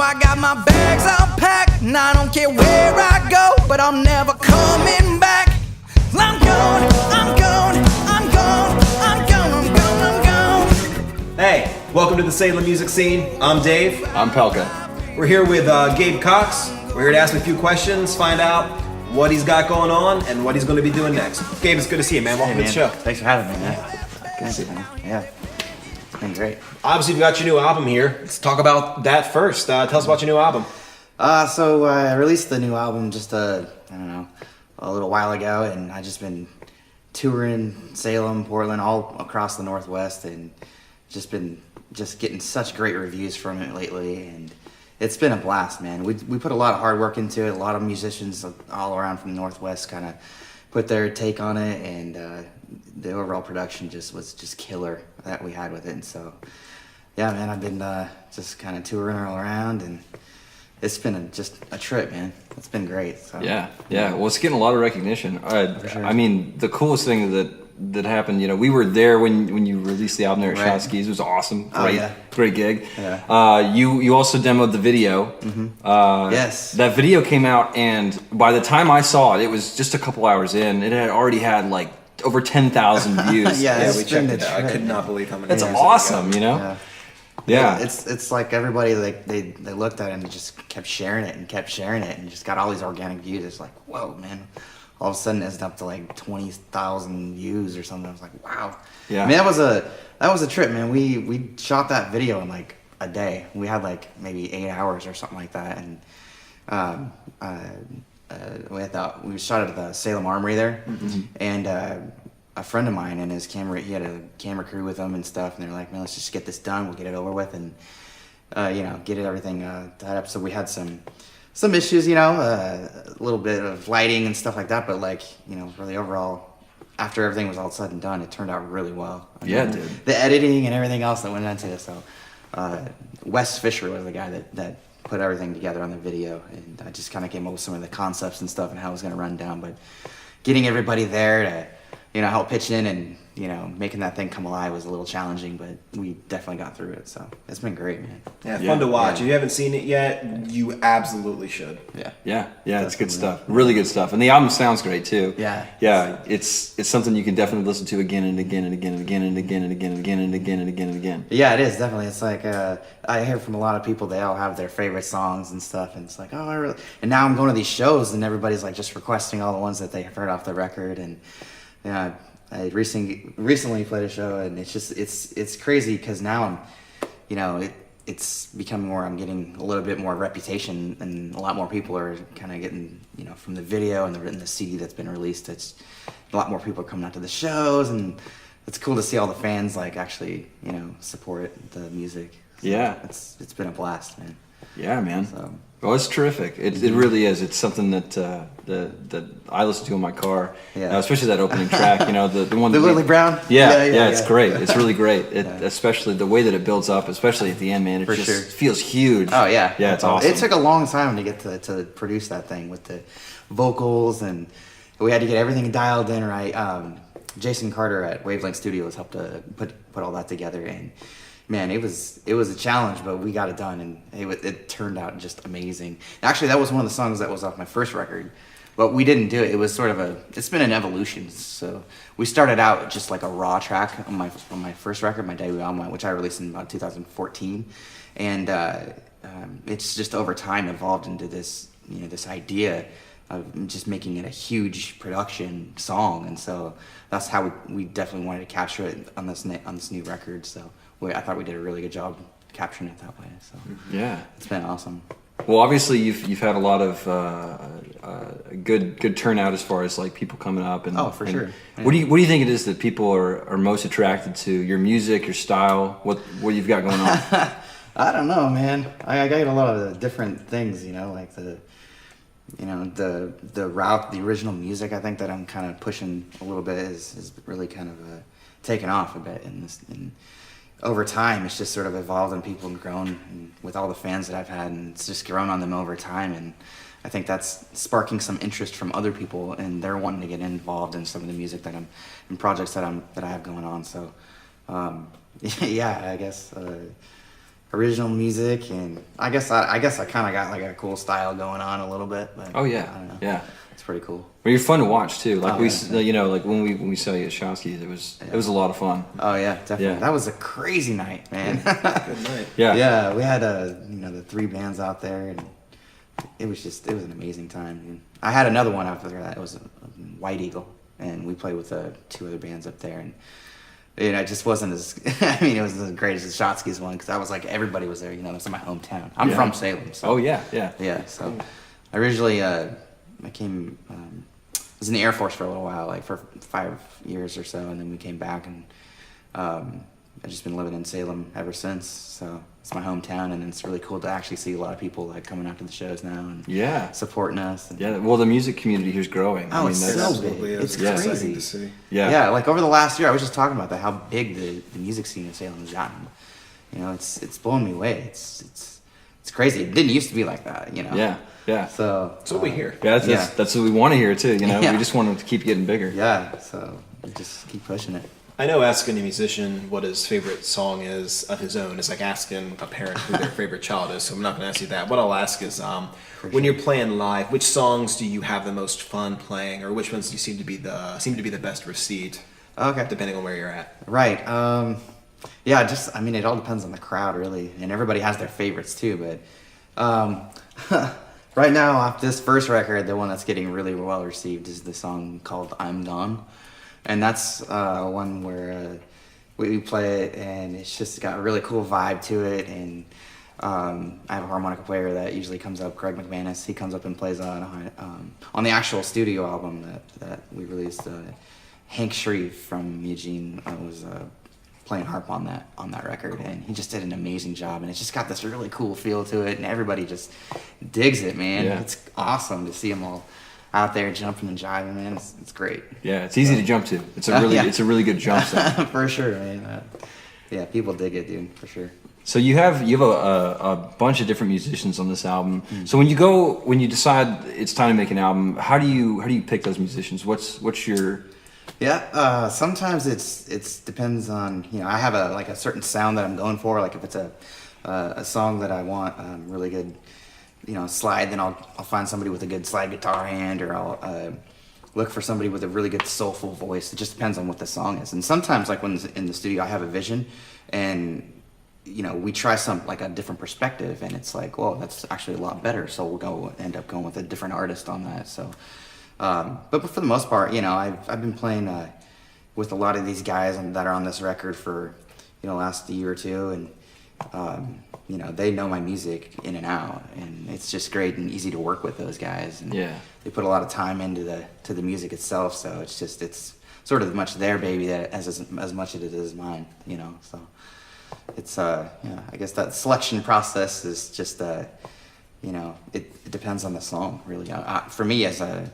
I got my bags unpacked, and I don't care where I go, but I'm never coming back. I'm gone, I'm gone, I'm gone, I'm gone, I'm gone, I'm gone. Hey, welcome to the Salem music scene. I'm Dave. I'm Pelka. We're here with Gabe Cox. We're here to ask him a few questions, find out what he's got going on and what he's going to be doing next. Gabe, it's good to see you, man. Welcome to the show. Thanks for having me, man. Good, man. Yeah, it's been great. Obviously, you've got your new album here. Let's talk about that first. Tell us about your new album. So I released the new album just I don't know, a little while ago, and I just been touring Salem, Portland, all across the Northwest, and just been getting such great reviews from it lately, and it's been a blast, man. We put a lot of hard work into it. A lot of musicians all around from the Northwest kind of put their take on it, and the overall production was just killer that we had with it. And so, yeah, man, I've been just kind of touring all around, and it's been just a trip, man. It's been great. So. Yeah. Well, it's getting a lot of recognition. For sure. I mean, the coolest thing that happened, we were there when you released the album there at Right. Shotskis. It was awesome. Oh, yeah. Great gig. Yeah. You also demoed the video. Mm-hmm. Yes. That video came out, and by the time I saw it, it was just a couple hours in. It had already had like over 10,000 views. Yeah, We it's checked been it out. I a could trip, not man. believe how many That's views it awesome, got. Yeah. It's like everybody they looked at it and just kept sharing it and just got all these organic views. It's like, whoa, man. All of a sudden it's up to like 20,000 views or something. I was like, wow. Yeah. I mean, that was a trip, man. We shot that video in like a day. We had like maybe 8 hours or something like that, and we shot it at the Salem Armory there, and a friend of mine and he had a camera crew with him and stuff, and they're like, man, let's just get this done, we'll get it over with, and get everything tied up. So we had some issues, a little bit of lighting and stuff like that, but like, really overall, after everything was all said and done, it turned out really well. Yeah, it did. The editing and everything else that went into it. So Wes Fisher was the guy that put everything together on the video, and I just kind of came up with some of the concepts and stuff and how it was going to run down, but getting everybody there to help pitch in and, making that thing come alive was a little challenging, but we definitely got through it. So it's been great, man. Yeah, fun to watch. Yeah. If you haven't seen it yet, you absolutely should. Yeah. Yeah, it's good stuff. Really good stuff. And the album sounds great too. Yeah. Yeah, it's something you can definitely listen to again and again and again and again and again and again and again and again and again and again. Yeah, it is, definitely. It's like, I hear from a lot of people, they all have their favorite songs and stuff, and it's like, oh, I really... And now I'm going to these shows, and everybody's like just requesting all the ones that they have heard off the record, and, I recently played a show, and it's crazy, because now I'm, it's becoming more, I'm getting a little bit more reputation, and a lot more people are kind of getting, from the video and the CD that's been released, it's a lot more people are coming out to the shows, and it's cool to see all the fans like actually, support the music. So Yeah. It's been a blast, man. Yeah, man. So. Well, it's terrific. It really is. It's something that I listen to in my car, Yeah. Especially that opening track. The one. The Lily Brown? Yeah, Yeah, it's great. It's really great. Especially the way that it builds up, especially at the end, man. It For just sure. feels huge. Oh yeah, Yeah, it's awesome. It took a long time to get to produce that thing with the vocals, and we had to get everything dialed in right. Jason Carter at Wavelength Studios helped to put all that together, and man, it was a challenge, but we got it done, and it turned out just amazing. Actually, that was one of the songs that was off my first record, but we didn't do it. It was sort of it's been an evolution. So we started out just like a raw track on my first record, my debut album, which I released in about 2014, and it's just over time evolved into this this idea of just making it a huge production song, and so that's how we definitely wanted to capture it on this new record. So I thought we did a really good job capturing it that way. So Yeah. it's been awesome. Well, obviously you've had a lot of good turnout as far as like people coming up and Oh, for and sure. What do you think it is that people are most attracted to? Your music, your style, what you've got going on? I don't know, man. I got a lot of different things, like the route, the original music. I think that I'm kind of pushing a little bit is really kind of taken off a bit, and over time it's just sort of evolved, and people have grown, and with all the fans that I've had, and it's just grown on them over time, and I think that's sparking some interest from other people, and they're wanting to get involved in some of the music that in projects that I have going on. So yeah, I guess original music, and I guess I kind of got like a cool style going on a little bit. But Oh yeah, I don't know. yeah. It's pretty cool. Well, you're fun to watch too. Like Oh, yeah. you know, like when we saw you at Shosky's, it was a lot of fun. Oh yeah, definitely. Yeah. That was a crazy night, man. Good night. Yeah. Yeah, we had the 3 bands out there, and it was an amazing time. And I had another one after that. It was a White Eagle, and we played with 2 other bands up there, and it just wasn't as it was as great as the Shotsky's one, because I was like, everybody was there. It's in my hometown. I'm Yeah. from Salem. So. Oh yeah, yeah. Yeah. So originally I came. I was in the Air Force for a little while, like for 5 years or so, and then we came back, and I've just been living in Salem ever since. So it's my hometown, and it's really cool to actually see a lot of people like coming out to the shows now and Yeah. supporting us. And, Yeah. Well, the music community here's growing. Oh, it's that's- so Absolutely big. is. It's Yeah. crazy. Exciting to see. Yeah. Yeah, like over the last year, I was just talking about that, how big the music scene in Salem has gotten. It's blowing me away. It's crazy. It didn't used to be like that. Yeah. Yeah. So That's what we hear. Yeah, that's what we want to hear too. Yeah. We just want it to keep getting bigger. Yeah. So we just keep pushing it. I know asking a musician what his favorite song is of his own is like asking a parent who their favorite child is, so I'm not going to ask you that. What I'll ask is, when you're playing live, which songs do you have the most fun playing, or which ones do you seem to be the best received, Okay. depending on where you're at? Right. Yeah, it all depends on the crowd, really. And everybody has their favorites, too. But right now, off this first record, the one that's getting really well received is the song called I'm Gone. And that's one where we play it, and it's just got a really cool vibe to it. And I have a harmonica player that usually comes up, Craig McManus. He comes up and plays on the actual studio album that we released. Hank Shreve from Eugene was playing harp on that record, and he just did an amazing job. And it's just got this really cool feel to it, and everybody just digs it, man. Yeah. It's awesome to see them all out there jumping and jiving, man. It's great. Yeah, it's easy to jump to. It's a really good jump song. For sure, man. Yeah, people dig it, dude, for sure. So you have a bunch of different musicians on this album. So when you decide it's time to make an album, how do you pick those musicians? What's your Yeah, sometimes it's depends on, I have a certain sound that I'm going for. Like if it's a song that I want really good, slide, then I'll find somebody with a good slide guitar hand, or I'll look for somebody with a really good soulful voice. It just depends on what the song is. And sometimes, like when it's in the studio, I have a vision, and we try a different perspective, and it's like, well, that's actually a lot better. So we'll end up going with a different artist on that. So, but for the most part, I've been playing with a lot of these guys that are on this record for the last year or two, and they know my music in and out, and it's just great and easy to work with those guys. And Yeah. they put a lot of time into the music itself, so it's sort of much their baby as much as it is mine. So it's I guess that selection process is just it depends on the song, really. For me, as a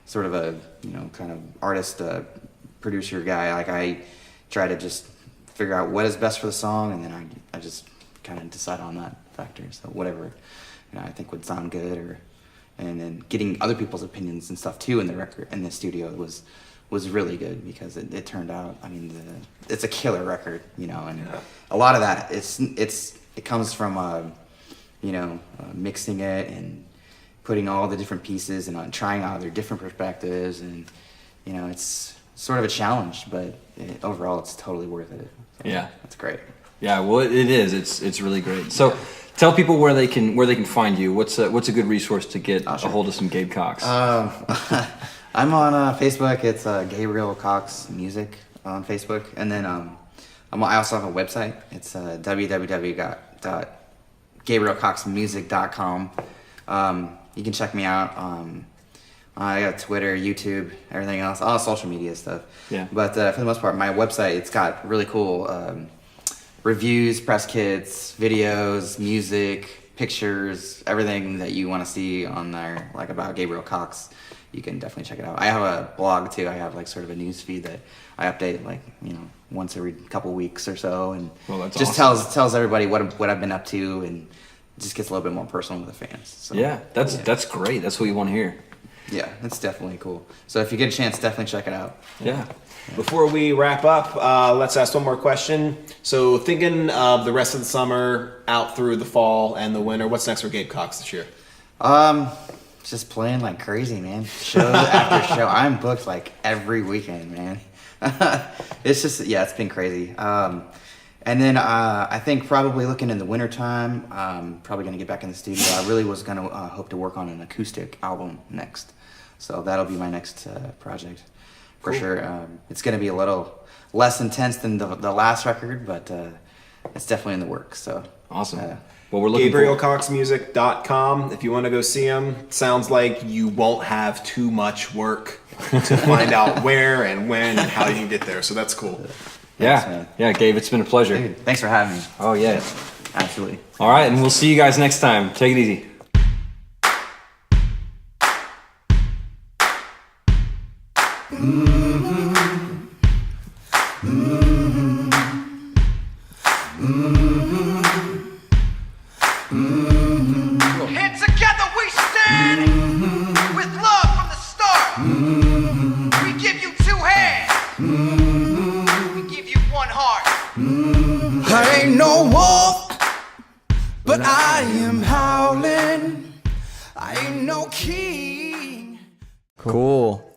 sort of a kind of artist producer guy, like I try to just figure out what is best for the song, and then I just kind of decide on that factor. So whatever I think would sound good, and then getting other people's opinions and stuff too in the studio was really good, because it turned out, it's a killer record, and a lot of that it comes from mixing it and putting all the different pieces and trying out their different perspectives, and it's sort of a challenge, but overall it's totally worth it. So, Yeah. it's great. Yeah, well, it is. It's really great. So, tell people where they can find you. What's a good resource to get a hold of some Gabe Cox? I'm on Facebook. It's Gabriel Cox Music on Facebook, and then I also have a website. It's www.gabrielcoxmusic.com. You can check me out. I got Twitter, YouTube, everything else, all social media stuff. Yeah. But for the most part, my website, it's got really cool reviews, press kits, videos, music, pictures, everything that you want to see on there, like about Gabriel Cox. You can definitely check it out. I have a blog too. I have sort of a news feed that I update once every couple weeks or so, and that's just awesome. tells everybody what I've been up to, and just gets a little bit more personal with the fans. So, Yeah, that's great. That's what you want to hear. Yeah, it's definitely cool. So if you get a chance, definitely check it out. Yeah. Before we wrap up, let's ask one more question. So, thinking of the rest of the summer, out through the fall and the winter, what's next for Gabe Cox this year? Just playing like crazy, man. Show after show. I'm booked like every weekend, man. It's just, yeah, it's been crazy. And then I think probably looking in the wintertime, probably going to get back in the studio. I really was going to hope to work on an acoustic album next. So that'll be my next project for sure. It's going to be a little less intense than the last record, but it's definitely in the works. So awesome. Well, we're looking GabrielCoxMusic.com. If you want to go see him, sounds like you won't have too much work to find out where and when and how you can get there. So that's cool. Yeah. Thanks, man. Yeah, Gabe, it's been a pleasure. Dude, thanks for having me. Oh, yeah. Absolutely. All right, and we'll see you guys next time. Take it easy. And together we stand with love from the start. We give you 2 hands. We give you 1 heart. I ain't no wolf, but I am howling. I ain't no king. Cool.